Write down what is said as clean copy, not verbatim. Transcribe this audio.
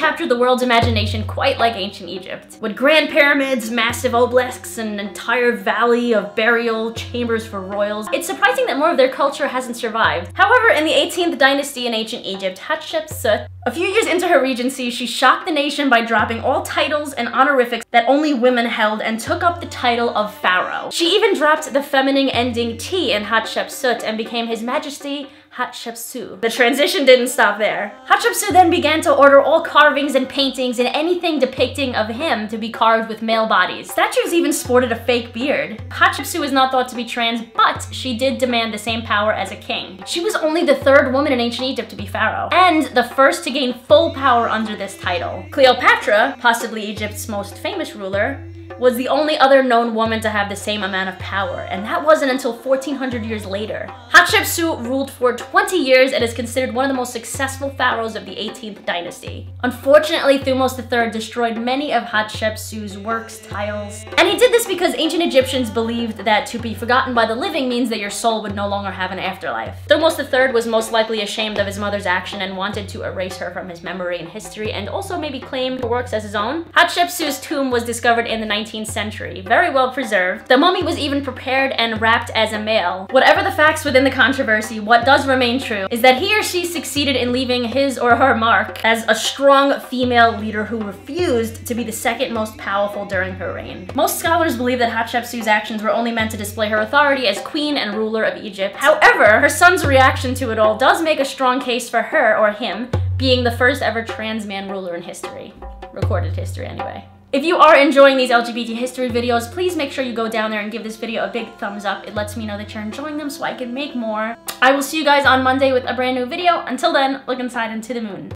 captured the world's imagination quite like ancient Egypt, with grand pyramids, massive obelisks, and an entire valley of burial chambers for royals. It's surprising that more of their culture hasn't survived. However, in the 18th dynasty in ancient Egypt, Hatshepsut, a few years into her regency, she shocked the nation by dropping all titles and honorifics that only women held and took up the title of pharaoh. She even dropped the feminine ending T in Hatshepsut and became His Majesty Hatshepsut. The transition didn't stop there. Hatshepsut then began to order all carvings and paintings and anything depicting of him to be carved with male bodies. Statues even sported a fake beard. Hatshepsut is not thought to be trans, but she did demand the same power as a king. She was only the third woman in ancient Egypt to be pharaoh, and the first to gain full power under this title. Cleopatra, possibly Egypt's most famous ruler, was the only other known woman to have the same amount of power, and that wasn't until 1400 years later. Hatshepsut ruled for 20 years and is considered one of the most successful pharaohs of the 18th dynasty. Unfortunately, Thutmose III destroyed many of Hatshepsut's works, tiles, and he did this because ancient Egyptians believed that to be forgotten by the living means that your soul would no longer have an afterlife. Thutmose III was most likely ashamed of his mother's action and wanted to erase her from his memory and history, and also maybe claim her works as his own. Hatshepsut's tomb was discovered in the 19th century, very well preserved. The mummy was even prepared and wrapped as a male. Whatever the facts within the controversy, what does remain true is that he or she succeeded in leaving his or her mark as a strong female leader who refused to be the second most powerful during her reign. Most scholars believe that Hatshepsut's actions were only meant to display her authority as queen and ruler of Egypt. However, her son's reaction to it all does make a strong case for her, or him, being the first ever trans man ruler in history. Recorded history anyway. If you are enjoying these LGBT history videos, please make sure you go down there and give this video a big thumbs up. It lets me know that you're enjoying them so I can make more. I will see you guys on Monday with a brand new video. Until then, look inside into the moon.